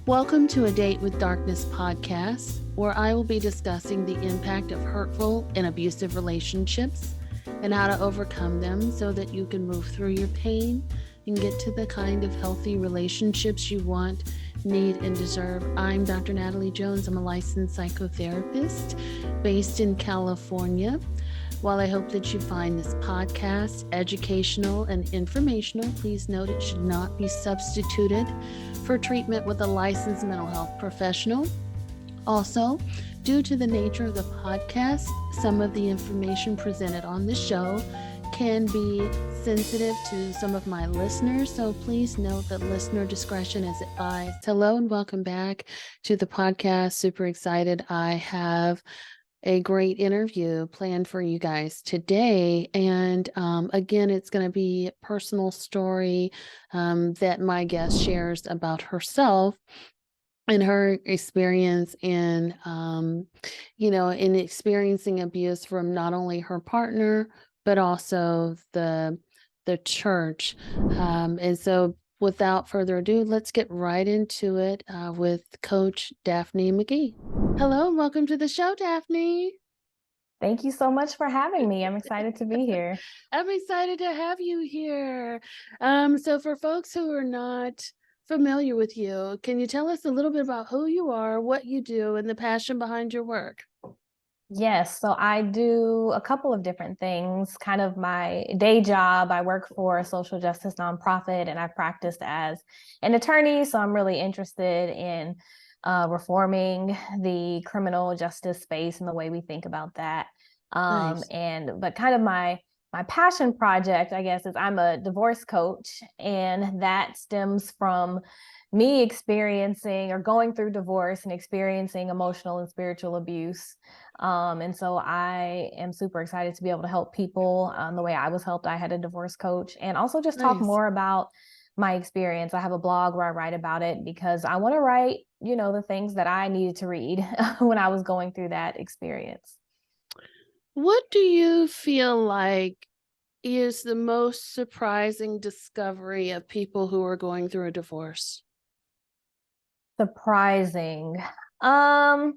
Welcome to A Date with Darkness podcast, where I will be discussing the impact of hurtful and abusive relationships and how to overcome them so that you can move through your pain and get to the kind of healthy relationships you want, need, and deserve. I'm Dr. Natalie Jones. I'm a licensed psychotherapist based in California. While I hope that you find this podcast educational and informational, please note it should not be substituted for treatment with a licensed mental health professional. Also, due to the nature of the podcast, some of the information presented on the show can be sensitive to some of my listeners, so please note that listener discretion is advised. Hello and welcome back to the podcast. Super excited. I have a great interview planned for you guys today. And again, it's going to be a personal story that my guest shares about herself and her experience in, in experiencing abuse from not only her partner, but also the church. And so without further ado, let's get right into it with Coach Daphne McGee. Hello and welcome to the show, Daphne. Thank you so much for having me. I'm excited to be here. I'm excited to have you here. So for folks who are not familiar with you, can you tell us a little bit about who you are, what you do, and the passion behind your work? Yes, so I do a couple of different things. Kind of my day job, I work for a social justice nonprofit and I practiced as an attorney. So I'm really interested in reforming the criminal justice space and the way we think about that. Nice. But kind of my passion project, I guess, is I'm a divorce coach, and that stems from me experiencing or going through divorce and experiencing emotional and spiritual abuse. And so I am super excited to be able to help people the way I was helped. I had a divorce coach, and also just talk more about my experience. I have a blog where I write about it because I want to write, the things that I needed to read when I was going through that experience. What do you feel like is the most surprising discovery of people who are going through a divorce? Surprising. I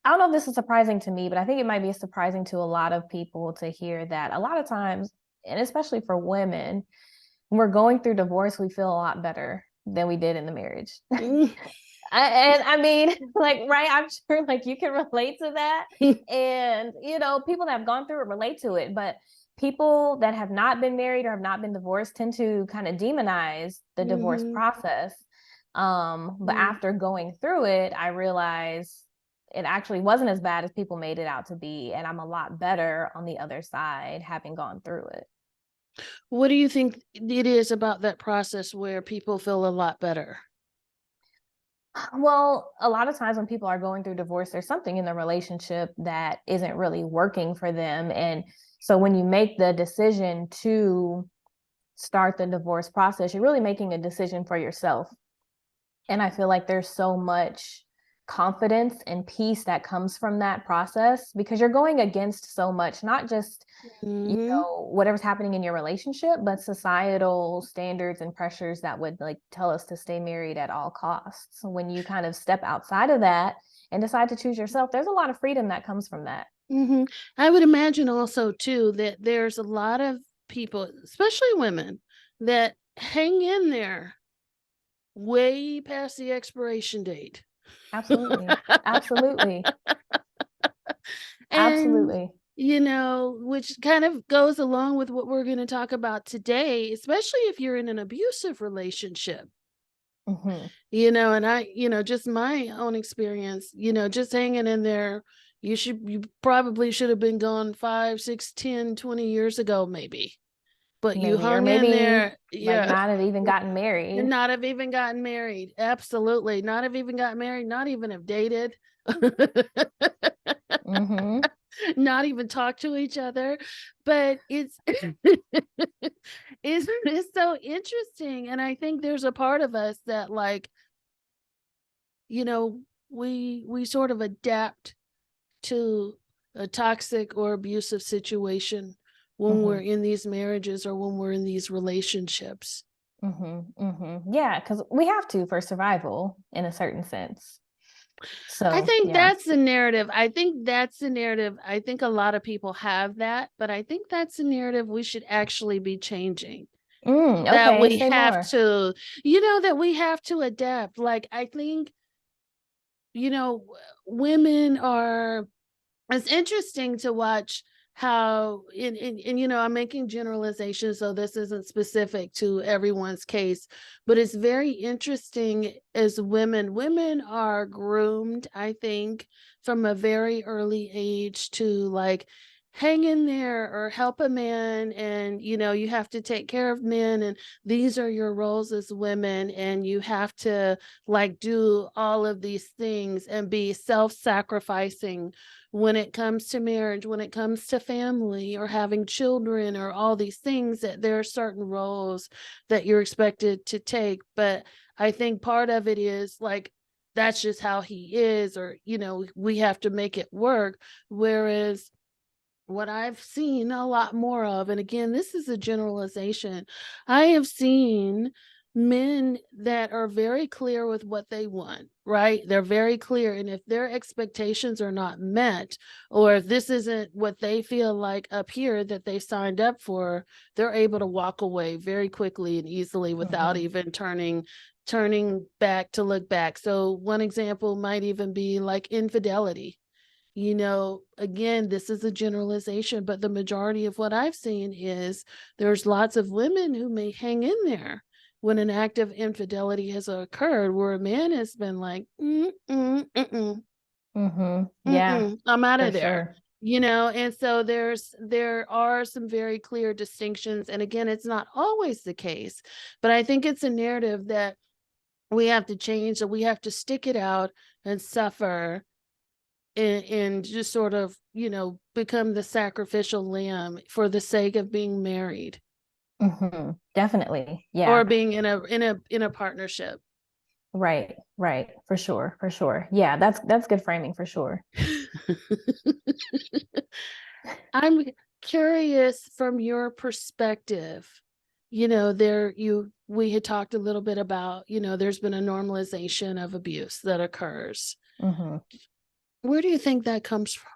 don't know if this is surprising to me, but I think it might be surprising to a lot of people to hear that a lot of times, and especially for women, when we're going through divorce, we feel a lot better than we did in the marriage. And I mean, right, I'm sure you can relate to that. And, people that have gone through it relate to it, but people that have not been married or have not been divorced tend to kind of demonize the divorce process. But after going through it, I realized it actually wasn't as bad as people made it out to be. And I'm a lot better on the other side, having gone through it. What do you think it is about that process where people feel a lot better? Well, a lot of times when people are going through divorce, there's something in the relationship that isn't really working for them. And so when you make the decision to start the divorce process, you're really making a decision for yourself. And I feel like there's so much confidence and peace that comes from that process because you're going against so much, not just, whatever's happening in your relationship, but societal standards and pressures that would tell us to stay married at all costs. So when you kind of step outside of that and decide to choose yourself, there's a lot of freedom that comes from that. I would imagine also too that there's a lot of people, especially women, that hang in there way past the expiration date. Absolutely. Absolutely. Absolutely. Which kind of goes along with what we're going to talk about today, especially if you're in an abusive relationship. And I, just my own experience, just hanging in there, you probably should have been gone 5, 6, 10, 20 years ago, maybe. But you hung in there. Not have even gotten married. Not have even gotten married. Absolutely. Not have even gotten married. Not even have dated. Not even talk to each other. But it's it's so interesting. And I think there's a part of us that we sort of adapt to a toxic or abusive situation when we're in these marriages or when we're in these relationships. Yeah, because we have to for survival in a certain sense. I So think yeah. that's the narrative. I think that's the narrative. I think a lot of people have that, but I think that's the narrative we should actually be changing. That Okay, we say have more. to, that we have to adapt. Like, I think, women are, it's interesting to watch how I'm making generalizations, so this isn't specific to everyone's case, but it's very interesting as women are groomed, I think, from a very early age to like hang in there or help a man, and you have to take care of men, and these are your roles as women, and you have to like do all of these things and be self-sacrificing when it comes to marriage, when it comes to family or having children or all these things, that there are certain roles that you're expected to take. But I think part of it is like, that's just how he is, or, we have to make it work. Whereas what I've seen a lot more of, and again, this is a generalization, I have seen men that are very clear with what they want, right? They're very clear. And if their expectations are not met, or if this isn't what they feel like up here that they signed up for, they're able to walk away very quickly and easily without even turning back to look back. So one example might even be like infidelity. Again, this is a generalization, but the majority of what I've seen is there's lots of women who may hang in there when an act of infidelity has occurred, where a man has been like, Yeah, I'm out for of there. sure. And so there are some very clear distinctions. And again, it's not always the case, but I think it's a narrative that we have to change, that we have to stick it out and suffer, and just sort of, become the sacrificial lamb for the sake of being married Definitely. or Yeah. being in a partnership. Right. Right. For sure. For sure. Yeah, that's good framing for sure. I'm curious from your perspective. We had talked a little bit about, there's been a normalization of abuse that occurs. hmm Where do you think that comes from?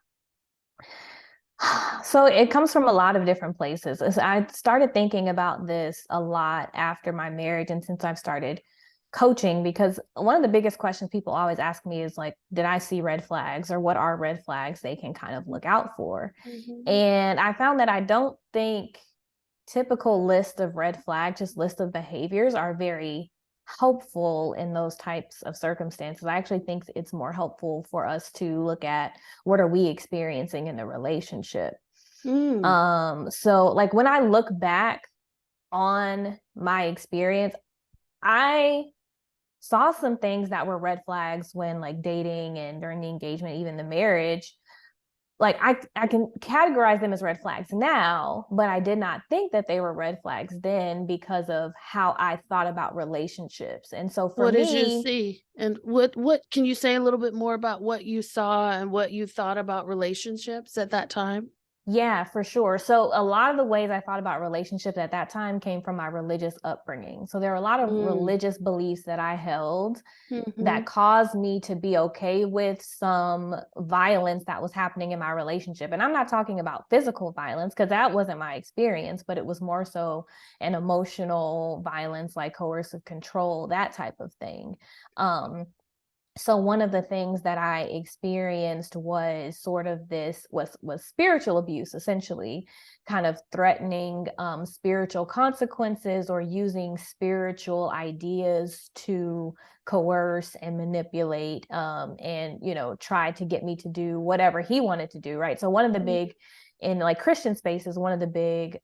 So it comes from a lot of different places. I started thinking about this a lot after my marriage and since I've started coaching, because one of the biggest questions people always ask me is like, did I see red flags, or what are red flags they can kind of look out for? Mm-hmm. And I found that I don't think typical list of red flags, just list of behaviors, are very helpful in those types of circumstances. I actually think it's more helpful for us to look at what are we experiencing in the relationship. Mm. So like when I look back on my experience, I saw some things that were red flags when like dating and during the engagement, even the marriage. Like I can categorize them as red flags now, but I did not think that they were red flags then because of how I thought about relationships. And so for What did you me, see? And what can you say a little bit more about what you saw and what you thought about relationships at that time? yeah, for sure. So a lot of the ways I thought about relationships at that time came from my religious upbringing. So there were a lot of Mm. religious beliefs that I held Mm-hmm. that caused me to be okay with some violence that was happening in my relationship. And I'm not talking about physical violence because that wasn't my experience, but it was more so an emotional violence, like coercive control, that type of thing. So one of the things that I experienced was sort of this was spiritual abuse, essentially, kind of threatening spiritual consequences or using spiritual ideas to coerce and manipulate, and try to get me to do whatever he wanted to do, right? So one of the big, in like Christian spaces, one of the big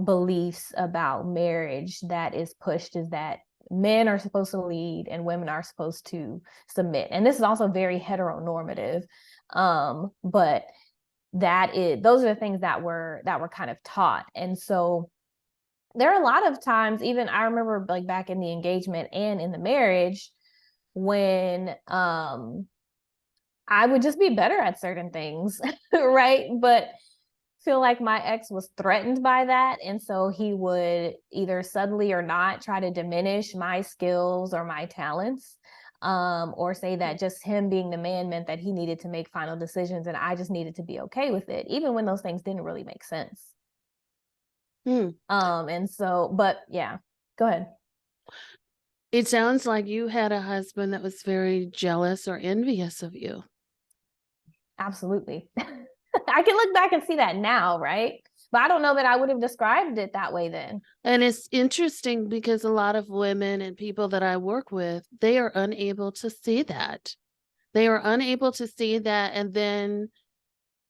beliefs about marriage that is pushed is that men are supposed to lead and women are supposed to submit. And this is also very heteronormative. But those are the things that were kind of taught. And so there are a lot of times, even I remember like back in the engagement and in the marriage, when I would just be better at certain things, right? But feel like my ex was threatened by that. And so he would either subtly or not try to diminish my skills or my talents, or say that just him being the man meant that he needed to make final decisions and I just needed to be okay with it, even when those things didn't really make sense. And so, but yeah, go ahead. It sounds like you had a husband that was very jealous or envious of you. Absolutely. I can look back and see that now, right? But I don't know that I would have described it that way then. And it's interesting because a lot of women and people that I work with, they are unable to see that. They are unable to see that. And then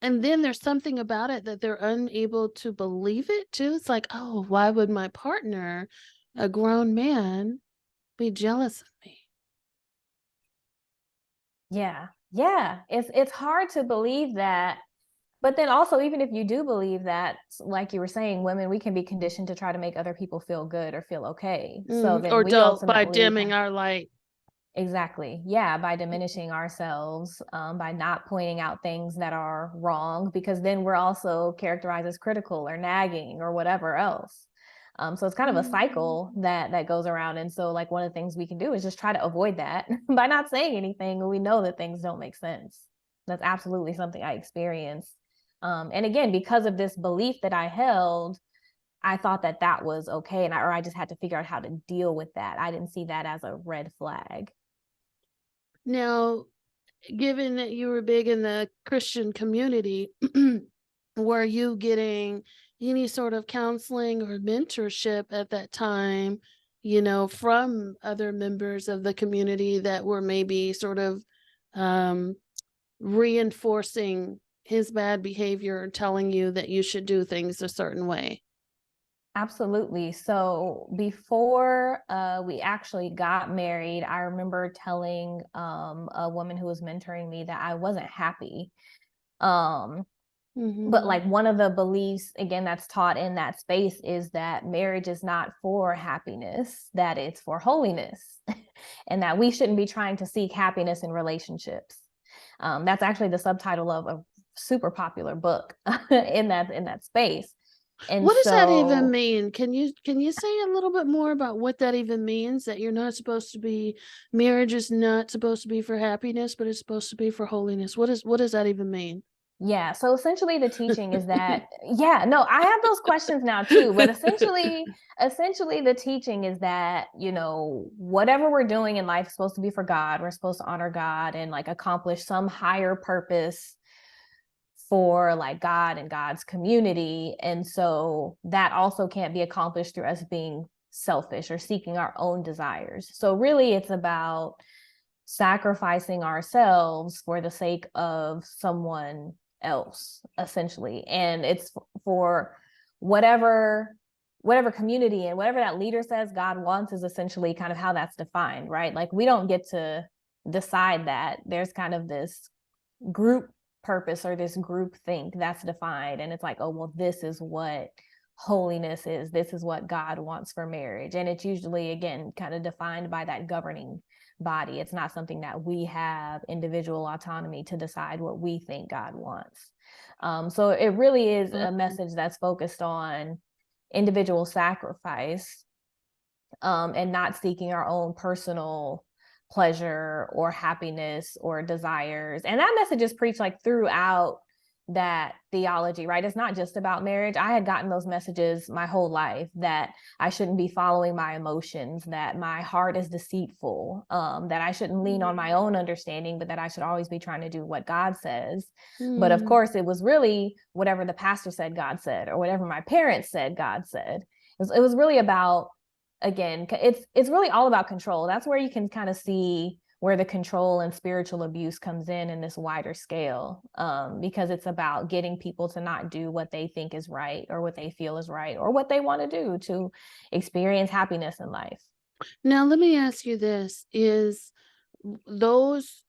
there's something about it that they're unable to believe it too. It's like, oh, why would my partner, a grown man, be jealous of me? Yeah. Yeah. It's hard to believe that. But then also, even if you do believe that, like you were saying, women, we can be conditioned to try to make other people feel good or feel okay. So then Or we by ultimately dimming our light. Exactly. Yeah, by diminishing ourselves, by not pointing out things that are wrong, because then we're also characterized as critical or nagging or whatever else. So it's kind of a cycle that goes around. And so, like, one of the things we can do is just try to avoid that by not saying anything when we know that things don't make sense. That's absolutely something I experienced. And again, because of this belief that I held, I thought that that was okay, and I just had to figure out how to deal with that. I didn't see that as a red flag. Now, given that you were big in the Christian community, were you getting any sort of counseling or mentorship at that time, from other members of the community that were maybe sort of reinforcing his bad behavior and telling you that you should do things a certain way? Absolutely. So before we actually got married, I remember telling a woman who was mentoring me that I wasn't happy. But like, one of the beliefs, again, that's taught in that space is that marriage is not for happiness, that it's for holiness, and that we shouldn't be trying to seek happiness in relationships. That's actually the subtitle of a super popular book in that space. And what does that even mean? Can you say a little bit more about what that even means? That you're not supposed to be, marriage is not supposed to be for happiness, but it's supposed to be for holiness. What does that even mean? Yeah, so essentially the teaching is that, yeah, no, I have those questions now too, but essentially the teaching is that, whatever we're doing in life is supposed to be for God. We're supposed to honor God and like accomplish some higher purpose for like God and God's community. And so that also can't be accomplished through us being selfish or seeking our own desires. So really it's about sacrificing ourselves for the sake of someone else, essentially. And it's for whatever community and whatever that leader says God wants is essentially kind of how that's defined, right? Like, we don't get to decide that. There's kind of this group purpose or this group think that's defined, and it's like, oh, well, this is what holiness is, this is what God wants for marriage. And it's usually, again, kind of defined by that governing body. It's not something that we have individual autonomy to decide what we think God wants. So it really is a message that's focused on individual sacrifice, and not seeking our own personal pleasure or happiness or desires. And that message is preached like throughout that theology, right? It's not just about marriage. I had gotten those messages my whole life, that I shouldn't be following my emotions, that my heart is deceitful, that I shouldn't lean on my own understanding, but that I should always be trying to do what God says. But of course, it was really whatever the pastor said God said, or whatever my parents said God said. It was really about, again, it's really all about control. That's where you can kind of see where the control and spiritual abuse comes in this wider scale, because it's about getting people to not do what they think is right or what they feel is right or what they want to do to experience happiness in life. Now, let me ask you this: is those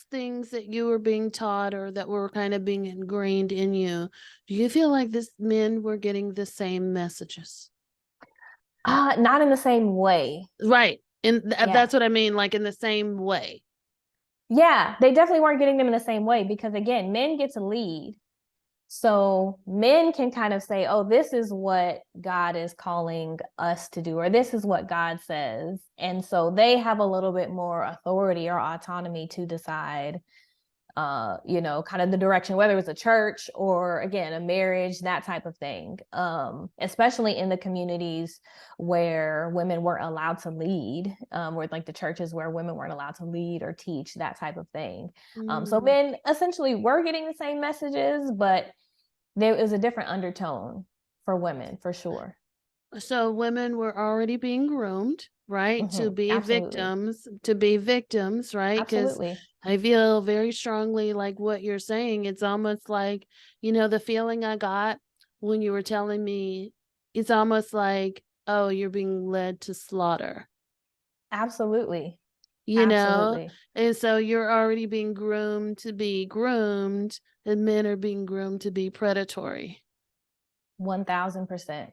things that you were being taught or that were kind of being ingrained in you, do you feel like men were getting the same messages? Not in the same way. Right. And that's what I mean, like in the same way. Yeah, they definitely weren't getting them in the same way, because again, men get to lead. So men can kind of say, oh, this is what God is calling us to do, or this is what God says. And so they have a little bit more authority or autonomy to decide, kind of the direction, whether it's a church or again, a marriage, that type of thing. Especially in the communities where women weren't allowed to lead, or like the churches where women weren't allowed to lead or teach, that type of thing. So men essentially were getting the same messages, but there is a different undertone for women, for sure. So women were already being groomed, right? To be victims, right? Because Absolutely. I feel very strongly like what you're saying. It's almost like, the feeling I got when you were telling me, it's almost like, oh, you're being led to slaughter, Absolutely. you know? Absolutely. And so you're already being groomed to be groomed, and men are being groomed to be predatory. 1000%.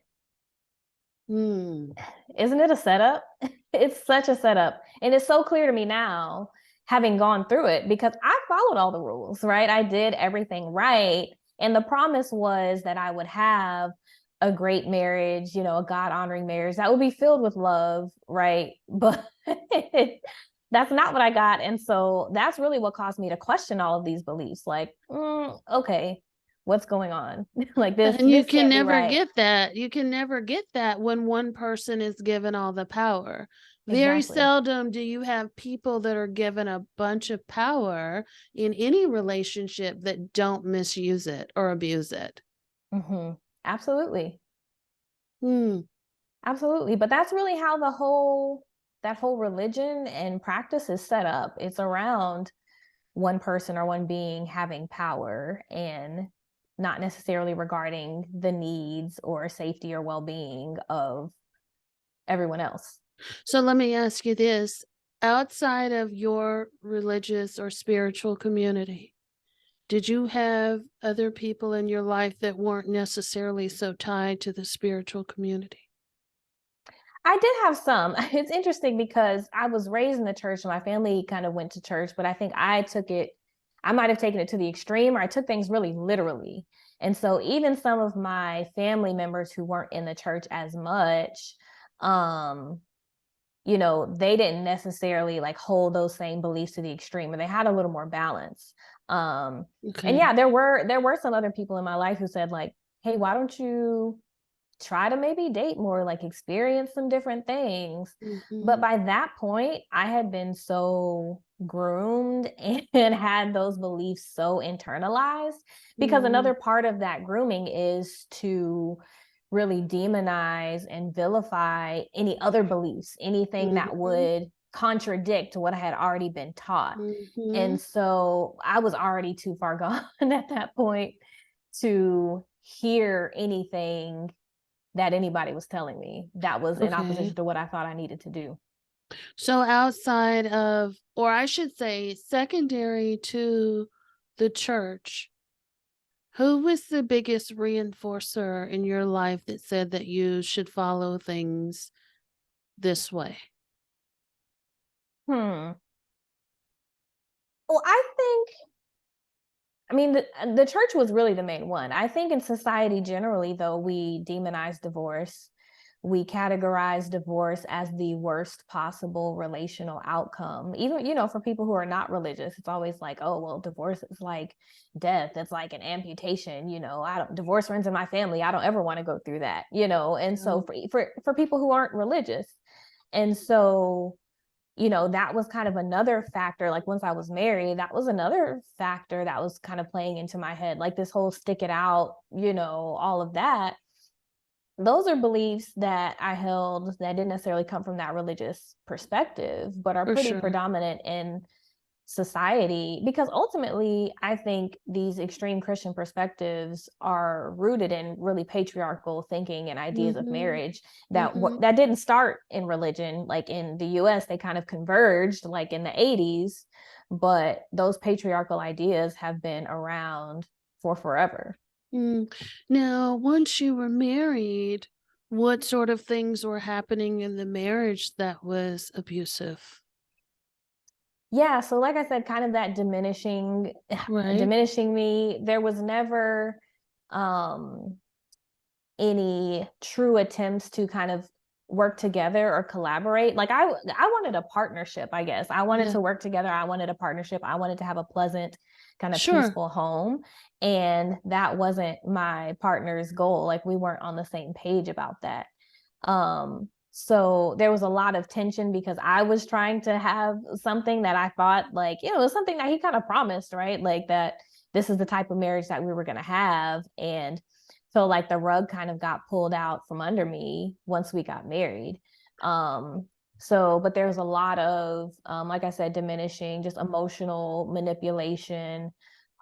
Hmm. Isn't it a setup? It's such a setup. And it's so clear to me now, having gone through it, because I followed all the rules, right? I did everything right. And the promise was that I would have a great marriage, a God honoring marriage that would be filled with love, right? But that's not what I got. And so that's really what caused me to question all of these beliefs. Like, okay, what's going on? Like this, And you this can can't be never right. get that. You can never get that when one person is given all the power. Very Exactly. seldom do you have people that are given a bunch of power in any relationship that don't misuse it or abuse it. Mm-hmm. Absolutely. Hmm. Absolutely. But that's really how that whole religion and practice is set up. It's around one person or one being having power and not necessarily regarding the needs or safety or well-being of everyone else. So let me ask you this. Outside of your religious or spiritual community, did you have other people in your life that weren't necessarily so tied to the spiritual community? I did have some. It's interesting because I was raised in the church and my family kind of went to church, but I think I might have taken it to the extreme, or I took things really literally. And so even some of my family members who weren't in the church as much, um, they didn't necessarily like hold those same beliefs to the extreme, or they had a little more balance. And Okay. yeah, there were some other people in my life who said like, hey, why don't you try to maybe date more, like experience some different things. But Mm-hmm. by that point, I had been so groomed and had those beliefs so internalized, because Mm-hmm. another part of that grooming is to really demonize and vilify any other beliefs, anything that Mm-hmm. would contradict what I had already been taught. Mm-hmm. And so I was already too far gone at that point to hear anything that anybody was telling me that was in Okay. opposition to what I thought I needed to do. So outside of, or I should say, secondary to the church, who was the biggest reinforcer in your life that said that you should follow things this way? Hmm. Well, I mean, the church was really the main one. I think in society generally, though, we demonize divorce. We categorize divorce as the worst possible relational outcome. Even, for people who are not religious, it's always like, oh, well, divorce is like death. It's like an amputation. I don't, divorce runs in my family. I don't ever want to go through that, And so Oh, for people who aren't religious, and so that was kind of another factor. Like once I was married, that was another factor that was kind of playing into my head, like this whole stick it out, all of that. Those are beliefs that I held that didn't necessarily come from that religious perspective, but are for pretty sure. predominant in society, because ultimately I think these extreme Christian perspectives are rooted in really patriarchal thinking and ideas of Mm-hmm. marriage Mm-hmm. that didn't start in religion. Like in the US, they kind of converged like in the 80s, but those patriarchal ideas have been around for forever. Mm. Now, once you were married, what sort of things were happening in the marriage that was abusive? Yeah, so like I said, kind of that Right? diminishing me. There was never any true attempts to kind of work together or collaborate. Like I wanted a partnership, I guess. I wanted Yeah. to work together. I wanted a partnership. I wanted to have a pleasant, kind of Sure. peaceful home. And that wasn't my partner's goal. Like we weren't on the same page about that. So there was a lot of tension because I was trying to have something that I thought like, it was something that he kind of promised, right? Like that this is the type of marriage that we were going to have. And so like the rug kind of got pulled out from under me once we got married. But there's a lot of, like I said, diminishing, just emotional manipulation.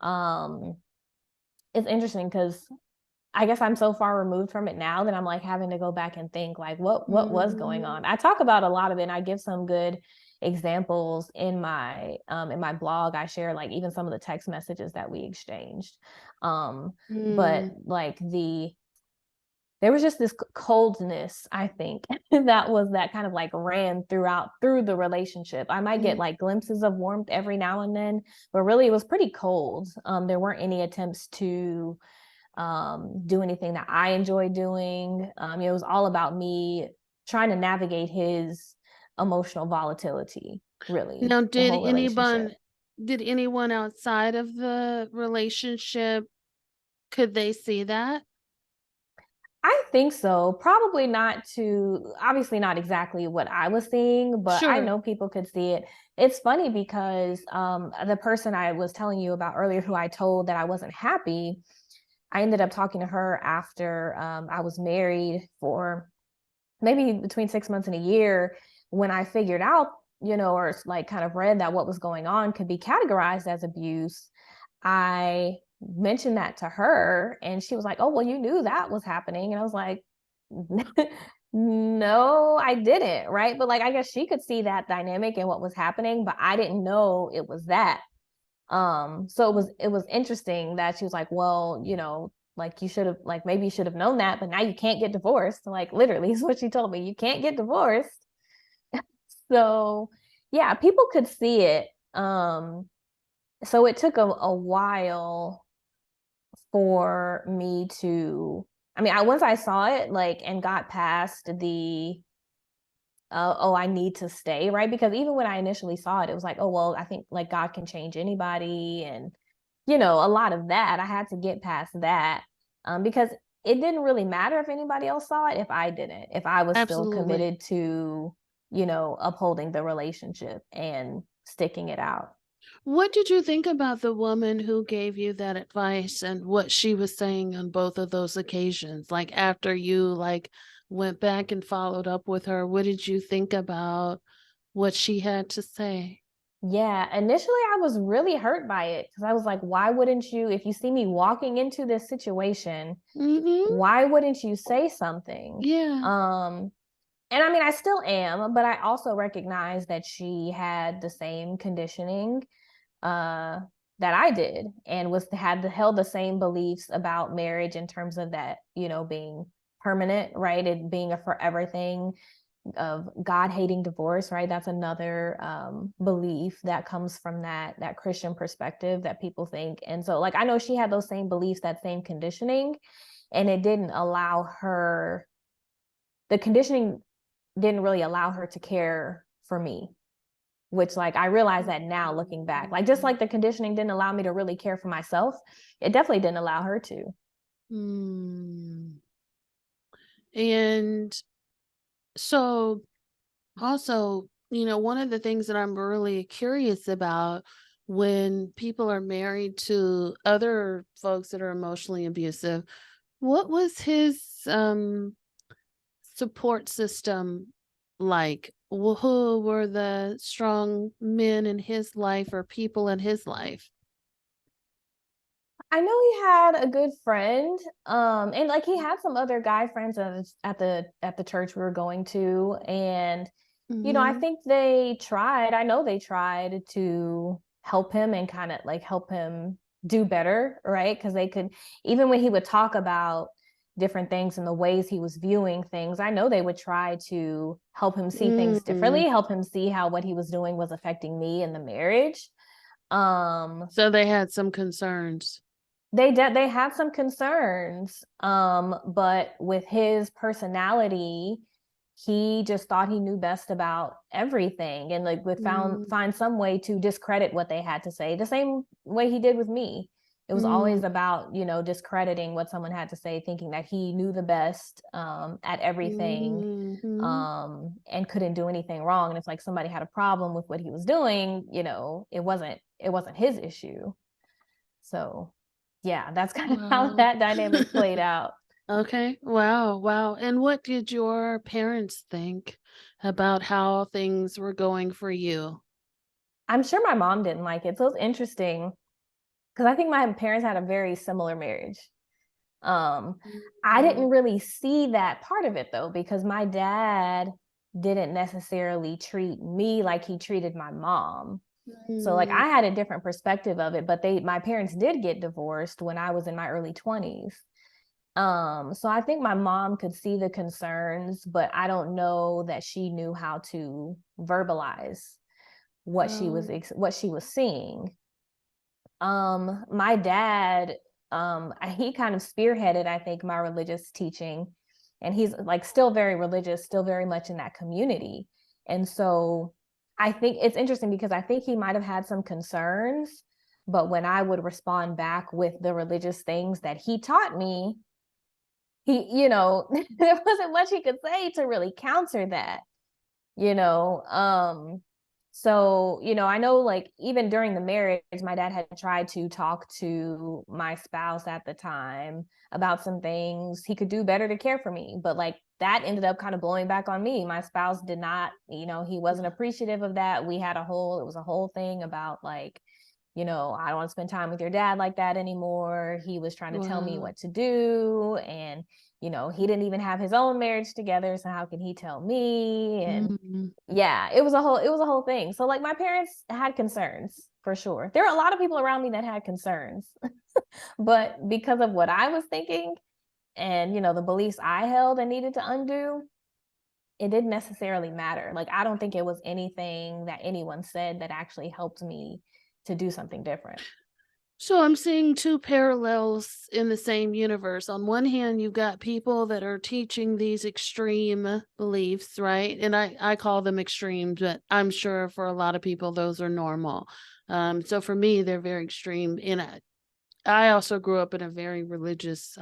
Um, it's interesting because I guess I'm so far removed from it now that I'm like having to go back and think like what was going on. I talk about a lot of it and I give some good examples in my blog. I share like even some of the text messages that we exchanged. But like there was just this coldness, I think, that kind of like ran through the relationship. I might get like glimpses of warmth every now and then, but really it was pretty cold. There weren't any attempts to do anything that I enjoy doing. It was all about me trying to navigate his emotional volatility, really, Now, the whole relationship. did anyone outside of the relationship, could they see that? I think so. Probably not to, obviously not exactly what I was seeing, but I Sure. know people could see it. It's funny because the person I was telling you about earlier, who I told that I wasn't happy, I ended up talking to her after I was married for maybe between 6 months and a year, when I figured out, or like kind of read that what was going on could be categorized as abuse. I mentioned that to her and she was like, oh, well, you knew that was happening. And I was like, no, I didn't. Right. But like, I guess she could see that dynamic and what was happening, but I didn't know it was that. So it was interesting that she was like, well, like you should have, like maybe you should have known that, but now you can't get divorced. Like literally is what she told me. You can't get divorced. So yeah, people could see it. So it took a while for me to, I mean, once I saw it like and got past the oh, I need to stay, right? Because even when I initially saw it, it was like, oh, well, I think like God can change anybody. And, a lot of that, I had to get past that because it didn't really matter if anybody else saw it, if I didn't, if I was still Absolutely. committed to, upholding the relationship and sticking it out. What did you think about the woman who gave you that advice and what she was saying on both of those occasions? Like after you like went back and followed up with her, what did you think about what she had to say? Yeah, initially I was really hurt by it because I was like, why wouldn't you, if you see me walking into this situation, Mm-hmm. why wouldn't you say something? Yeah. And I mean, I still am, but I also recognize that she had the same conditioning uh, that I did, and held the same beliefs about marriage in terms of that, being permanent, right? It being a forever thing, of God hating divorce, right? That's another belief that comes from that Christian perspective that people think. And so, like, I know she had those same beliefs, that same conditioning, and it didn't allow her. The conditioning didn't really allow her to care for me, which like I realize that now looking back, like just like the conditioning didn't allow me to really care for myself, it definitely didn't allow her to. Mm. And so also, one of the things that I'm really curious about when people are married to other folks that are emotionally abusive, what was his support system like? Who were the strong men in his life or people in his life? I know he had a good friend, and like he had some other guy friends at the church we were going to, and I Mm-hmm. think they tried. I know they tried to help him and kind of like help him do better, right? Because they could, even when he would talk about different things and the ways he was viewing things, I know they would try to help him see things Mm. differently, help him see how what he was doing was affecting me and the marriage. Um, So they had some concerns. They had some concerns, but with his personality, he just thought he knew best about everything, and like would Mm, find some way to discredit what they had to say, the same way he did with me. It was mm, always about, discrediting what someone had to say, thinking that he knew the best, at everything, mhm. and couldn't do anything wrong. And if like somebody had a problem with what he was doing, it wasn't his issue. So yeah, that's kind of how Wow. that dynamic played out. Okay. Wow. Wow. And what did your parents think about how things were going for you? I'm sure my mom didn't like it. So it's interesting because I think my parents had a very similar marriage. Um, I Mm, didn't really see that part of it though, because my dad didn't necessarily treat me like he treated my mom. So like mm, I had a different perspective of it, but my parents did get divorced when I was in my early 20s. So I think my mom could see the concerns, but I don't know that she knew how to verbalize wow. what she was seeing. My dad, he kind of spearheaded, I think, my religious teaching, and he's like still very religious, still very much in that community. And so I think it's interesting because I think he might have had some concerns, but when I would respond back with the religious things that he taught me, there wasn't much he could say to really counter that, you know. So, I know like even during the marriage, my dad had tried to talk to my spouse at the time about some things he could do better to care for me, but like that ended up kind of blowing back on me. My spouse did not, he wasn't appreciative of that. It was a whole thing about like, I don't want to spend time with your dad like that anymore. He was trying to tell me Wow. what to do, and he didn't even have his own marriage together, so how can he tell me? And Mm, yeah, it was a whole thing. So like my parents had concerns for sure. There are a lot of people around me that had concerns, but because of what I was thinking and the beliefs I held and needed to undo, it didn't necessarily matter. Like I don't think it was anything that anyone said that actually helped me to do something different. So I'm seeing two parallels in the same universe. On one hand, you've got people that are teaching these extreme beliefs, right? And I call them extremes, but I'm sure for a lot of people those are normal. So for me, they're very extreme. And I also grew up in a very religious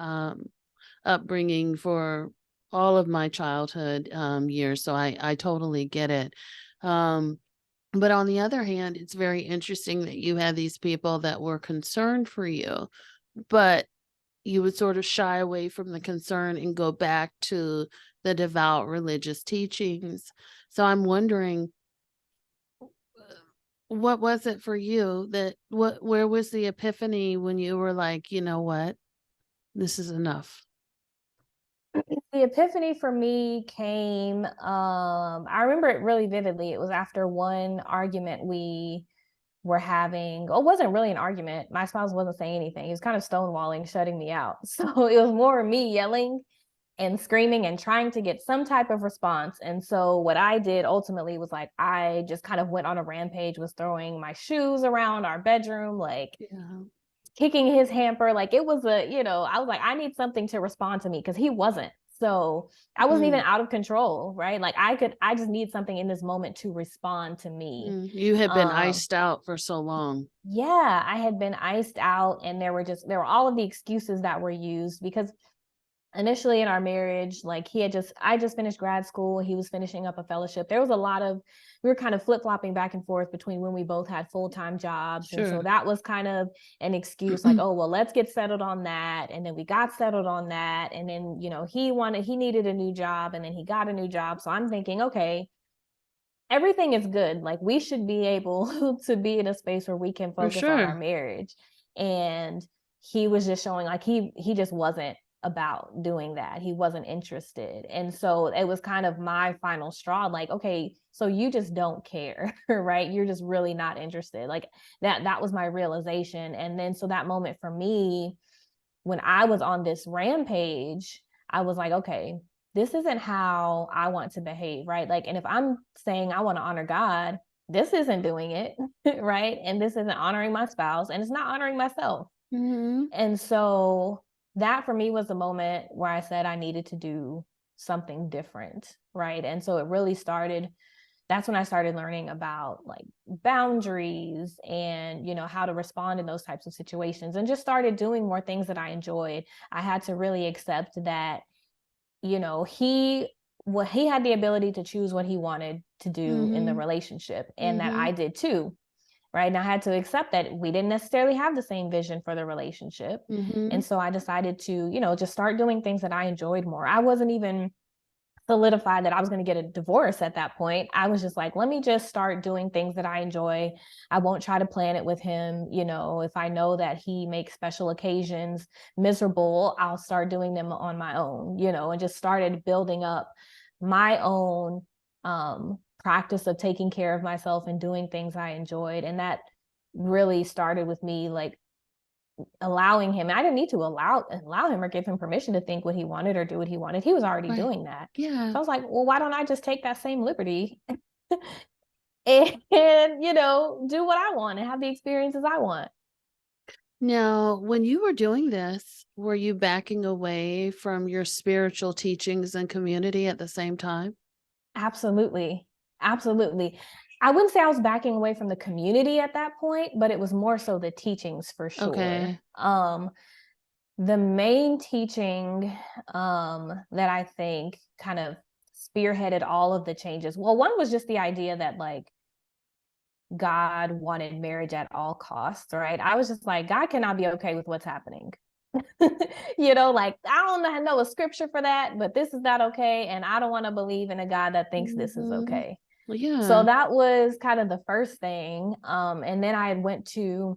upbringing for all of my childhood years, so I totally get it. Um, but on the other hand, it's very interesting that you had these people that were concerned for you, but you would sort of shy away from the concern and go back to the devout religious teachings. So I'm wondering, what was it for you that where was the epiphany when you were like, you know what, this is enough? The epiphany for me came, I remember it really vividly. It was after one argument we were having. Oh, it wasn't really an argument. My spouse wasn't saying anything. He was kind of stonewalling, shutting me out. So it was more me yelling and screaming and trying to get some type of response. And so what I did ultimately was like I just kind of went on a rampage, was throwing my shoes around our bedroom, like Yeah. kicking his hamper. Like it was I was like, I need something to respond to me because he wasn't. So I wasn't even Mm, out of control, right? Like I just need something in this moment to respond to me. you had been Um, iced out for so long. yeah, I had been iced out, and there were all of the excuses that were used because initially in our marriage, like I just finished grad school, he was finishing up a fellowship. There was a lot of we were kind of flip-flopping back and forth between when we both had full-time jobs, and Sure. so that was kind of an excuse, like, oh well, let's get settled on that. And then we got settled on that, and then he needed a new job, and then he got a new job. So I'm thinking, okay, everything is good, like we should be able to be in a space where we can For focus on our sure. marriage. And he was just showing like he just wasn't about doing that. He wasn't interested. And so it was kind of my final straw, like, okay, so you just don't care. Right? You're just really not interested. Like that was my realization. And then so that moment for me, when I was on this rampage, I was like, okay, this isn't how I want to behave, right? Like, and if I'm saying I want to honor God, this isn't doing it, right? And this isn't honoring my spouse, and it's not honoring myself. Mm-hmm. And so that for me was the moment where I said I needed to do something different, right? And so it really started, that's when I started learning about like boundaries and, how to respond in those types of situations, and just started doing more things that I enjoyed. I had to really accept that, he had the ability to choose what he wanted to do in the Mm-hmm. relationship, and that Mm-hmm. I did too. Right. And I had to accept that we didn't necessarily have the same vision for the relationship. Mm-hmm. And so I decided to, just start doing things that I enjoyed more. I wasn't even solidified that I was going to get a divorce at that point. I was just like, let me just start doing things that I enjoy. I won't try to plan it with him. If I know that he makes special occasions miserable, I'll start doing them on my own, and just started building up my own practice of taking care of myself and doing things I enjoyed. And that really started with me like allowing him. I didn't need to allow him or give him permission to think what he wanted or do what he wanted. He was already Right. doing that. Yeah. So I was like, well, why don't I just take that same liberty and do what I want and have the experiences I want? Now, when you were doing this, were you backing away from your spiritual teachings and community at the same time? Absolutely. Absolutely. I wouldn't say I was backing away from the community at that point, but it was more so the teachings for sure. Okay. The main teaching that I think kind of spearheaded all of the changes. Well, one was just the idea that like God wanted marriage at all costs, right? I was just like, God cannot be okay with what's happening. Like I don't know a scripture for that, but this is not okay. And I don't want to believe in a God that thinks this is Mm-hmm. okay. Well, So yeah. that was kind of the first thing. And then I went to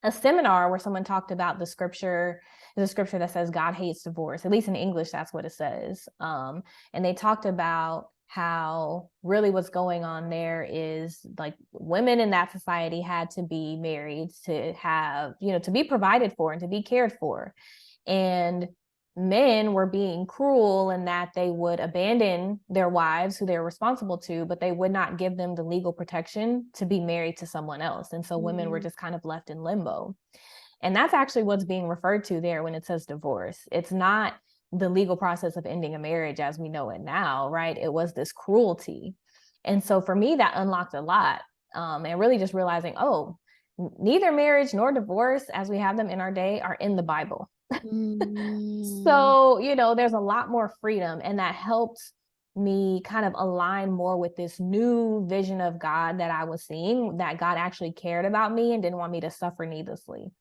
a seminar where someone talked about the scripture. There's a scripture that says God hates divorce. At least in English, that's what it says. And they talked about how really what's going on there is like women in that society had to be married to have, to be provided for and to be cared for. And men were being cruel in that they would abandon their wives who they were responsible to, but they would not give them the legal protection to be married to someone else. And so women were Mm-hmm. just kind of left in limbo. And that's actually what's being referred to there when it says divorce. It's not the legal process of ending a marriage as we know it now, right? It was this cruelty. And so for me, that unlocked a lot. And really just realizing, oh, neither marriage nor divorce as we have them in our day are in the Bible. Mm-hmm. So, there's a lot more freedom, and that helped me kind of align more with this new vision of God that I was seeing, that God actually cared about me and didn't want me to suffer needlessly.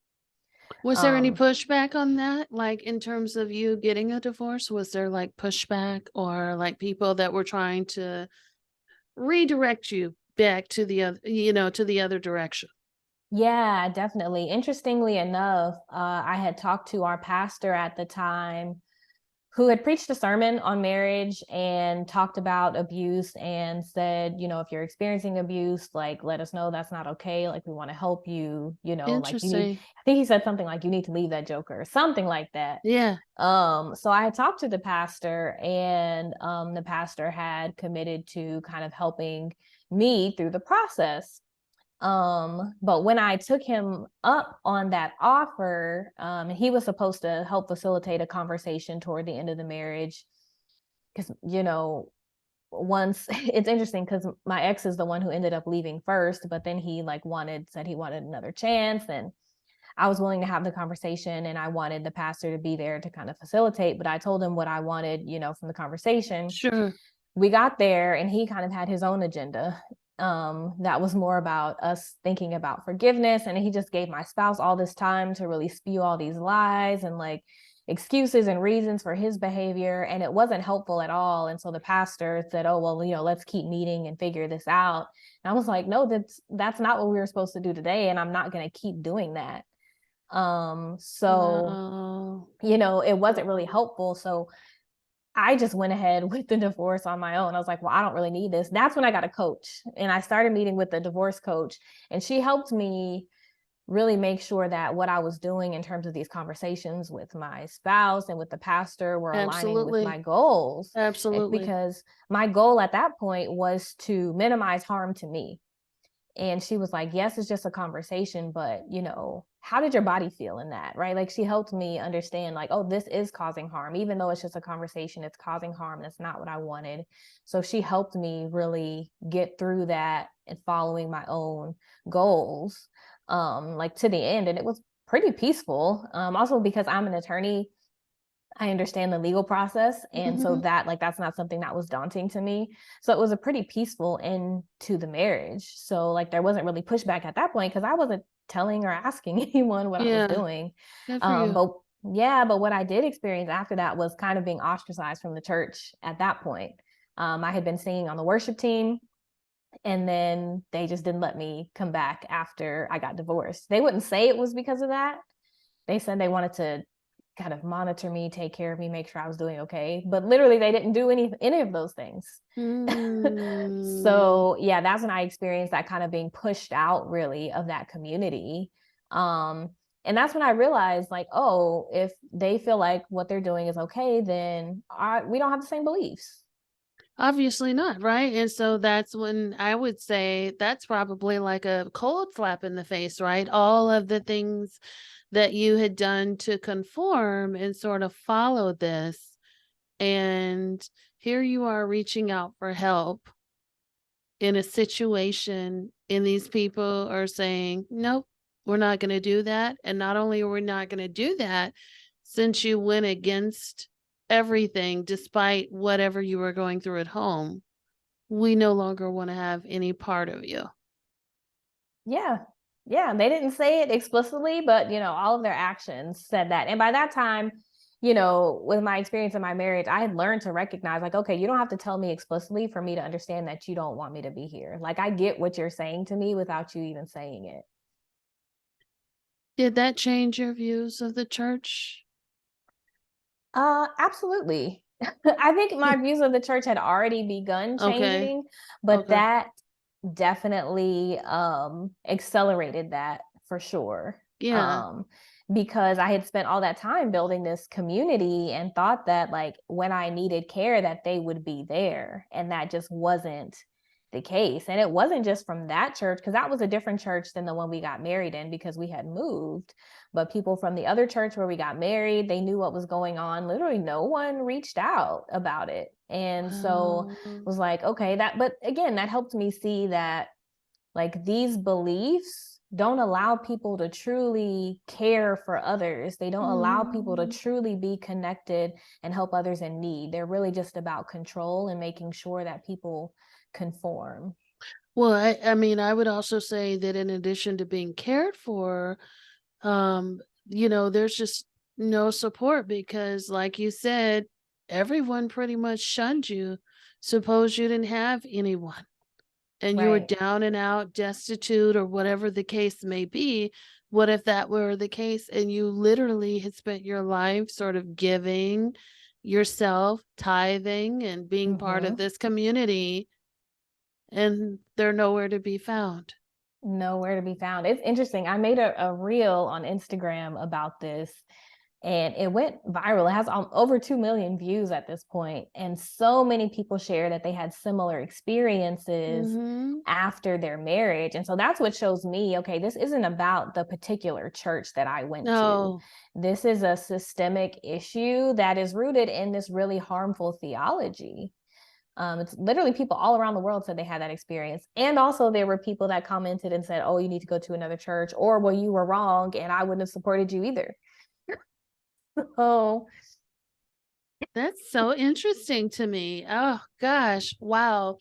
Was there any Um, pushback on that? Like in terms of you getting a divorce, was there like pushback or like people that were trying to redirect you back to the other, to the other direction? yeah, definitely. Interestingly enough, I had talked to our pastor at the time who had preached a sermon on marriage and talked about abuse and said, if you're experiencing abuse, like, let us know. That's not okay. Like, we want to help you, like you need, Interesting. I think he said something like you need to leave that joker or something like that. Yeah. So I had talked to the pastor, and the pastor had committed to kind of helping me through the process. But when I took him up on that offer, he was supposed to help facilitate a conversation toward the end of the marriage. Because, once it's interesting because my ex is the one who ended up leaving first, but then he like said he wanted another chance. And I was willing to have the conversation, and I wanted the pastor to be there to kind of facilitate, but I told him what I wanted, from the conversation. Sure. We got there, and he kind of had his own agenda that was more about us thinking about forgiveness. And he just gave my spouse all this time to really spew all these lies and like excuses and reasons for his behavior, and it wasn't helpful at all. And so the pastor said, oh well, let's keep meeting and figure this out. And I was like, no, that's not what we were supposed to do today, and I'm not going to keep doing that. So Wow. it wasn't really helpful. So I just went ahead with the divorce on my own. I was like, well, I don't really need this. That's when I got a coach, and I started meeting with the divorce coach, and she helped me really make sure that what I was doing in terms of these conversations with my spouse and with the pastor were aligning with my Absolutely. goals. Absolutely. Because my goal at that point was to minimize harm to me. And she was like, yes, it's just a conversation, but how did your body feel in that? Right. Like she helped me understand like, oh, this is causing harm, even though it's just a conversation, it's causing harm. And it's not what I wanted. So she helped me really get through that and following my own goals, like to the end. And it was pretty peaceful. Also because I'm an attorney, I understand the legal process. And so Mhm. that's not something that was daunting to me. So it was a pretty peaceful end to the marriage. So like there wasn't really pushback at that point because I wasn't telling or asking anyone what I was Yeah, doing. good for you. But yeah, but what I did experience after that was kind of being ostracized from the church at that point. I had been singing on the worship team, and then they just didn't let me come back after I got divorced. They wouldn't say it was because of that. They said they wanted to kind of monitor me, take care of me, make sure I was doing okay. But literally they didn't do any of those things. Mm. So yeah, that's when I experienced that kind of being pushed out really of that community. And that's when I realized like, oh, if they feel like what they're doing is okay, then we don't have the same beliefs. Obviously not, right? And so that's when I would say that's probably like a cold slap in the face, right? All of the things that you had done to conform and sort of follow this. And here you are reaching out for help in a situation, and these people are saying, nope, we're not going to do that. And not only are we not going to do that, since you went against everything, despite whatever you were going through at home, we no longer want to have any part of you. Yeah. Yeah. They didn't say it explicitly, but all of their actions said that. And by that time, with my experience in my marriage, I had learned to recognize like, okay, you don't have to tell me explicitly for me to understand that you don't want me to be here. Like I get what you're saying to me without you even saying it. Did that change your views of the church? Absolutely. I think my views of the church had already begun Okay. changing, but Okay. that definitely accelerated that for sure. Yeah. Um because I had spent all that time building this community and thought that like when I needed care that they would be there, and that just wasn't the case. And it wasn't just from that church, because that was a different church than the one we got married in because we had moved. But people from the other church where we got married, they knew what was going on. Literally no one reached out about it. And so Wow. was like, okay, but again, that helped me see that like these beliefs don't allow people to truly care for others. They don't allow people to Mm. truly be connected and help others in need. They're really just about control and making sure that people conform. Well, I mean, I would also say that in addition to being cared for, there's just no support because, like you said, everyone pretty much shunned you. Suppose you didn't have anyone and you were Right. down and out, destitute, or whatever the case may be. What if that were the case and you literally had spent your life sort of giving yourself, tithing, and being part of Mm-hmm. this community, and they're nowhere to be found? Nowhere to be found. It's interesting. I made a reel on Instagram about this, and it went viral. It has over 2 million views at this point. And so many people share that they had similar experiences Mhm. after their marriage. And so that's what shows me, okay, this isn't about the particular church that I went to. No. This is a systemic issue that is rooted in this really harmful theology. It's literally people all around the world said they had that experience. And also there were people that commented and said, oh, you need to go to another church, or well, you were wrong and I wouldn't have supported you either. Oh, That's so interesting to me. Oh gosh, wow.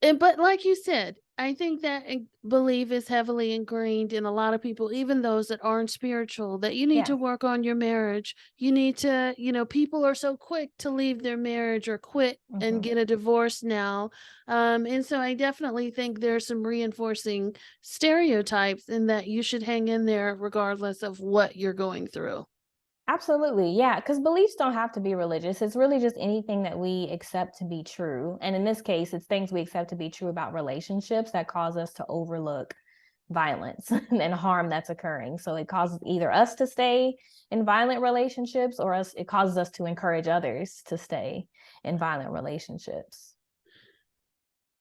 And but like you said, I think that belief is heavily ingrained in a lot of people, even those that aren't spiritual, that you need yeah. to work on your marriage. You need to, people are so quick to leave their marriage or quit and Mm-hmm. get a divorce now. And so I definitely think there's some reinforcing stereotypes in that you should hang in there regardless of what you're going through. Absolutely. Yeah. Because beliefs don't have to be religious. It's really just anything that we accept to be true. And in this case, it's things we accept to be true about relationships that cause us to overlook violence and harm that's occurring. So it causes either us to stay in violent relationships, or it causes us to encourage others to stay in violent relationships.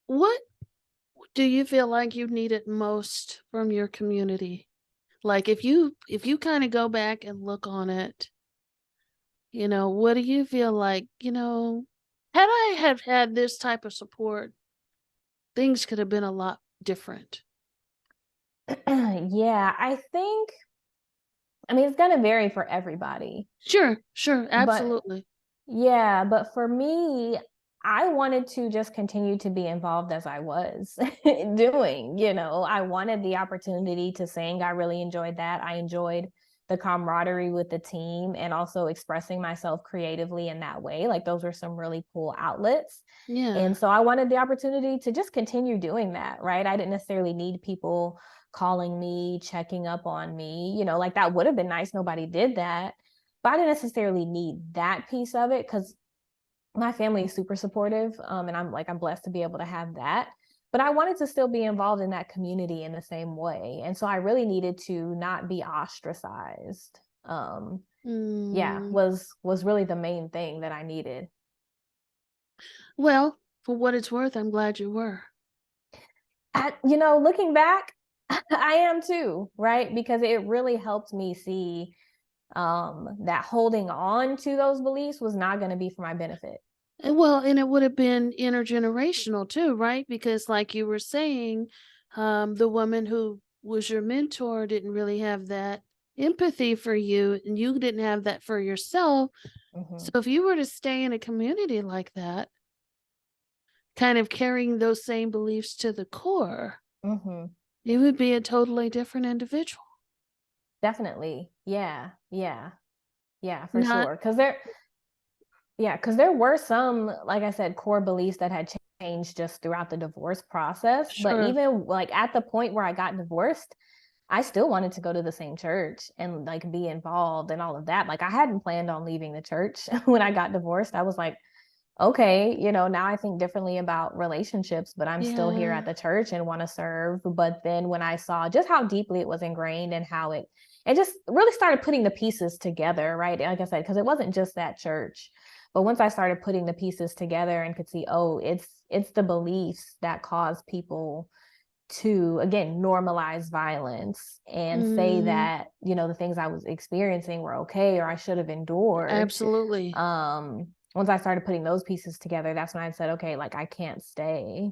What do you feel like you need it most from your community? Like if you kind of go back and look on it, what do you feel like, had I have had this type of support, things could have been a lot different. Yeah, I mean, it's gonna vary for everybody, Sure, sure, but absolutely. yeah, but for me, I wanted to just continue to be involved as I was doing, I wanted the opportunity to sing. I really enjoyed that. I enjoyed the camaraderie with the team and also expressing myself creatively in that way. Like those were some really cool outlets. Yeah. And so I wanted the opportunity to just continue doing that, right? I didn't necessarily need people calling me, checking up on me, like that would have been nice. Nobody did that. But I didn't necessarily need that piece of it because my family is super supportive. And I'm blessed to be able to have that. But I wanted to still be involved in that community in the same way. And so I really needed to not be ostracized. Yeah, Mm. was really the main thing that I needed. Well, for what it's worth, I'm glad you were. Looking back, I am too, right? Because it really helped me see that holding on to those beliefs was not going to be for my benefit. And it would have been intergenerational too, right? Because like you were saying, the woman who was your mentor didn't really have that empathy for you, and you didn't have that for yourself. So Hmm. if you were to stay in a community like that, kind of carrying those same beliefs to the core, Hmm. you would be a totally different individual. Definitely. Yeah. Yeah. Yeah, for Not sure. Because there were some, like I said, core beliefs that had changed just throughout the divorce process. But sure. even like at the point where I got divorced, I still wanted to go to the same church and like be involved and all of that. Like I hadn't planned on leaving the church when I got divorced. I was like, okay, now I think differently about relationships, but I'm still here at Yeah. the church and want to serve. But then when I saw just how deeply it was ingrained and how it just really started putting the pieces together, right? Like I said, because it wasn't just that church. But once I started putting the pieces together and could see, oh, it's the beliefs that cause people to again normalize violence and say Mm, that, the things I was experiencing were okay or I should have endured. absolutely. Once I started putting those pieces together, that's when I said, okay, like I can't stay.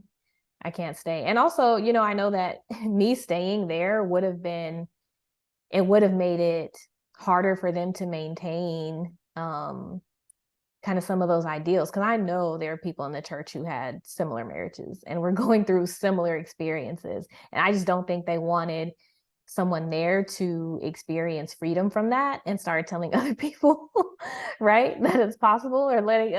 I can't stay. And also, I know that me staying there would have made it harder for them to maintain kind of some of those ideals. Cause I know there are people in the church who had similar marriages and were going through similar experiences. And I just don't think they wanted someone there to experience freedom from that and start telling other people right that it's possible or letting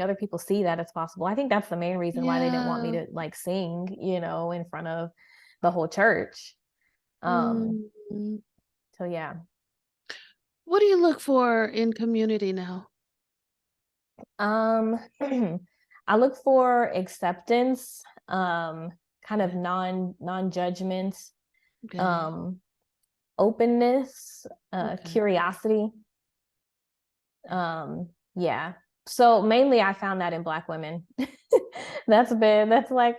other people see that it's possible. I think that's the main reason why they didn't want me Yeah. to like sing in front of the whole church. um Mm. so yeah. What do you look for in community now? um I look for acceptance, kind of non-judgment, Okay. um openness, Okay. curiosity. Yeah. So mainly I found that in Black women. That's like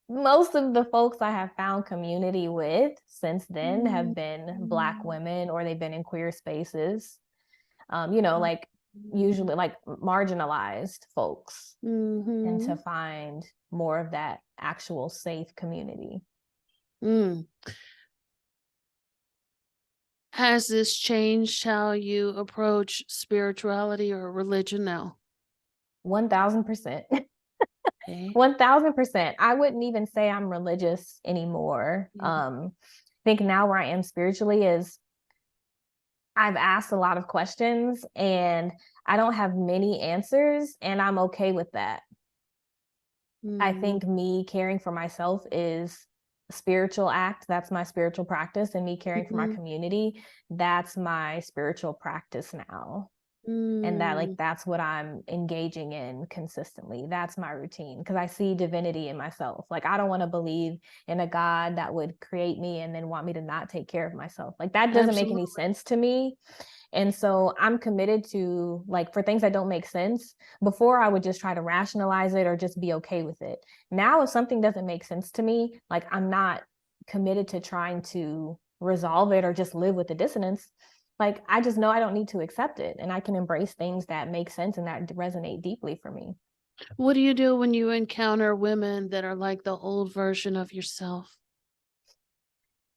most of the folks I have found community with since then have Mm, been Black mm, women or they've been in queer spaces. mm, Like usually like marginalized folks, and to mhm, find more of that actual safe community. mm. Has this changed how you approach spirituality or religion now? 1000%. Okay. 1000%. I wouldn't even say I'm religious anymore. Yeah. I think now where I am spiritually is I've asked a lot of questions and I don't have many answers, and I'm okay with that. I Mm, think me caring for myself is a spiritual act. That's my spiritual practice. And me caring for my mhm. community, that's my spiritual practice now. And that like Mm. that's what I'm engaging in consistently. That's my routine, because I see divinity in myself. Like I don't want to believe in a God that would create me and then want me to not take care of myself. Like that doesn't make any Absolutely. sense to me. And so I'm committed to, like, for things that don't make sense, before I would just try to rationalize it or just be okay with it. Now, if something doesn't make sense to me, like I'm not committed to trying to resolve it or just live with the dissonance. Like I just know I don't need to accept it, and I can embrace things that make sense and that resonate deeply for me. What do you do when you encounter women that are like the old version of yourself?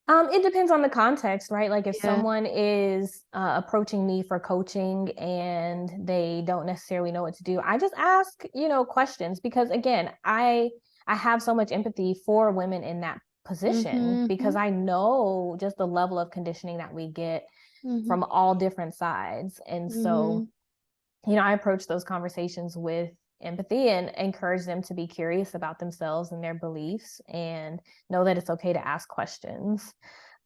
It depends on the context, right? Like if Yeah. someone is approaching me for coaching and they don't necessarily know what to do, I just ask, questions, because again, I have so much empathy for women in that position, because Mm-hmm. I know just the level of conditioning that we get Mm-hmm. from all different sides. And so, Mm-hmm. I approach those conversations with empathy and encourage them to be curious about themselves and their beliefs, and know that it's okay to ask questions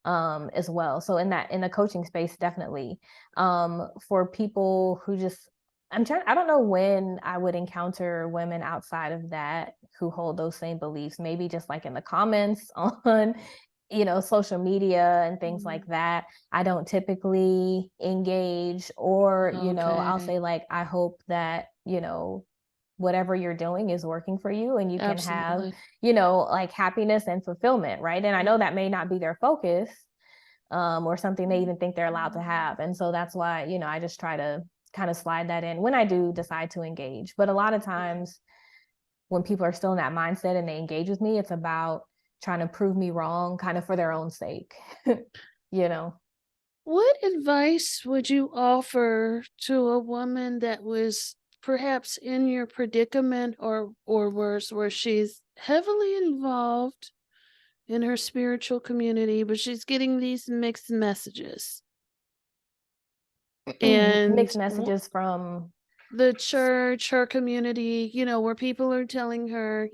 as well. So in the coaching space, definitely. For people who just, I don't know when I would encounter women outside of that who hold those same beliefs. Maybe just like in the comments on, social media and things like Mm-hmm. that. I don't typically engage, or, I'll Okay. say like, I hope that, whatever you're doing is working for you and you can have, Absolutely. like happiness and fulfillment, right? And I know that may not be their focus, or something they even think they're allowed to have. And so that's why, I just try to kind of slide that in when I do decide to engage. But a lot of times when people are still in that mindset and they engage with me, it's about trying to prove me wrong, kind of for their own sake, you know? What advice would you offer to a woman that was perhaps in your predicament or worse, where she's heavily involved in her spiritual community, but she's getting these mixed messages? And Mixed messages from, the church, her community, where people are telling her,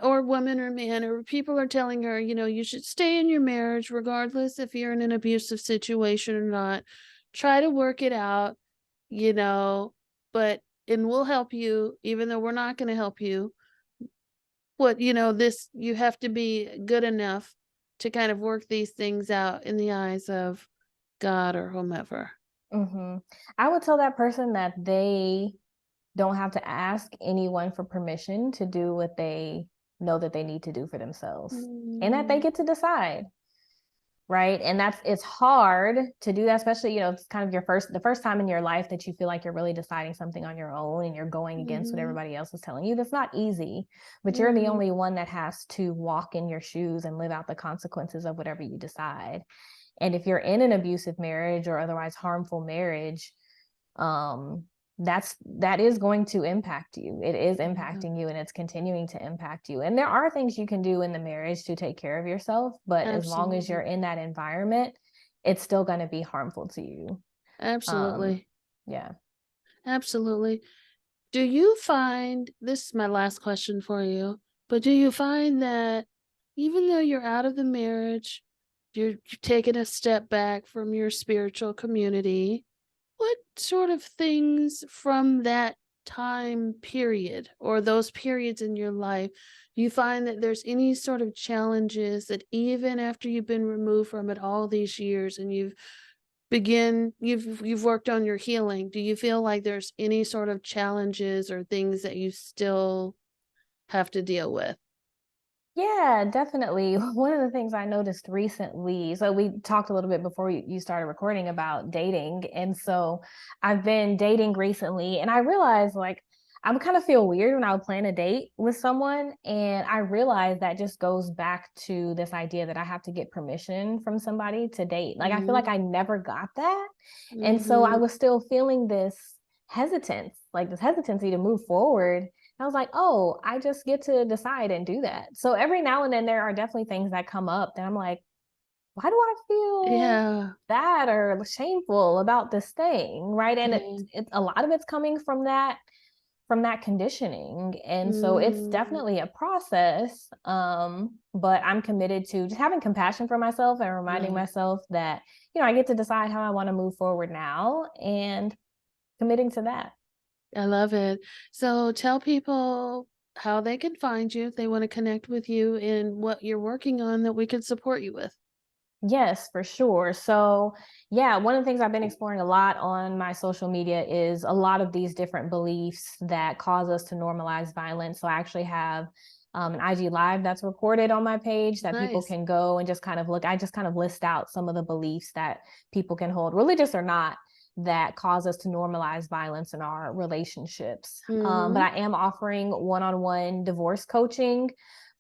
or woman or man, or people are telling her, you should stay in your marriage regardless if you're in an abusive situation or not. Try to work it out, you know, but and we'll help you, even though we're not going to help you. This you have to be good enough to kind of work these things out in the eyes of God or whomever. mhm. I would tell that person that they don't have to ask anyone for permission to do what they know that they need to do for themselves, and that they Mm, get to decide. Right. And it's hard to do that, especially, it's kind of the first time in your life that you feel like you're really deciding something on your own and you're going against what mhm, everybody else is telling you. That's not easy, but you're the mhm, only one that has to walk in your shoes and live out the consequences of whatever you decide. And if you're in an abusive marriage or otherwise harmful marriage, um that is going to impact you. It is yeah, impacting you, and it's continuing to impact you. And there are things you can do in the marriage to take care of yourself, but as long as you're absolutely. in that environment, it's still going to be harmful to you. um Absolutely. yeah. Absolutely. Do you find this is my last question for you, but do you find that even though you're out of the marriage, you're taking a step back from your spiritual community, what sort of things from that time period or those periods in your life do you find that there's any sort of challenges that even after you've been removed from it all these years and you've worked on your healing, do you feel like there's any sort of challenges or things that you still have to deal with? Yeah, definitely. One of the things I noticed recently, so we talked a little bit before you started recording about dating. And so I've been dating recently, and I realized like I would kind of feel weird when I would plan a date with someone. And I realized that just goes back to this idea that I have to get permission from somebody to date. Like I feel like Mhm, I never got that. And so I mhm, was still feeling this hesitancy to move forward. I was like, oh, I just get to decide and do that. So every now and then there are definitely things that come up that I'm like, why do I feel yeah, bad or shameful about this thing? Right. And okay, a lot of it's coming from that conditioning. And so it's mm, definitely a process. But I'm committed to just having compassion for myself and reminding right, myself that, I get to decide how I want to move forward now. And committing to that. I love it. So tell people how they can find you if they want to connect with you and what you're working on that we can support you with. Yes, for sure. So, yeah, one of the things I've been exploring a lot on my social media is a lot of these different beliefs that cause us to normalize violence. So, I actually have an IG Live that's recorded on my page that people Nice. can go and just kind of look. I just kind of list out some of the beliefs that people can hold, religious or not, that cause us to normalize violence in our relationships. But Mm-hmm. I am offering one-on-one divorce coaching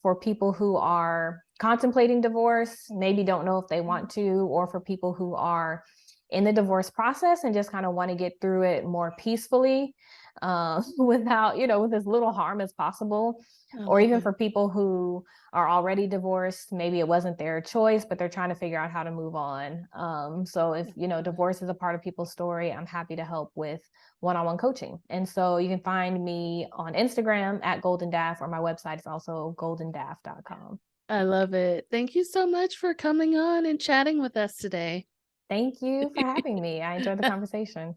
for people who are contemplating divorce, maybe don't know if they want to, or for people who are in the divorce process and just kind of want to get through it more peacefully, without, with as little harm as possible. I Or love even it. for people who are already divorced, maybe it wasn't their choice, but they're trying to figure out how to move on. So if, divorce is a part of people's story, I'm happy to help with one-on-one coaching. And so you can find me on Instagram at Golden Daff, or my website is also goldendaff.com. I love it. Thank you so much for coming on and chatting with us today. Thank you for having me. I enjoyed the conversation.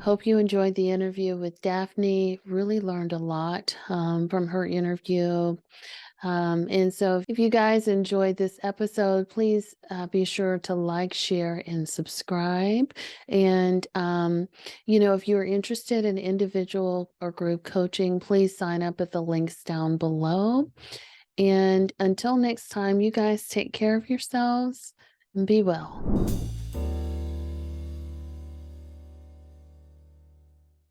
Hope you enjoyed the interview with Daphne. Really learned a lot from her interview. And so if you guys enjoyed this episode, please be sure to like, share, and subscribe. And, if you're interested in individual or group coaching, please sign up at the links down below. And until next time, you guys take care of yourselves and be well.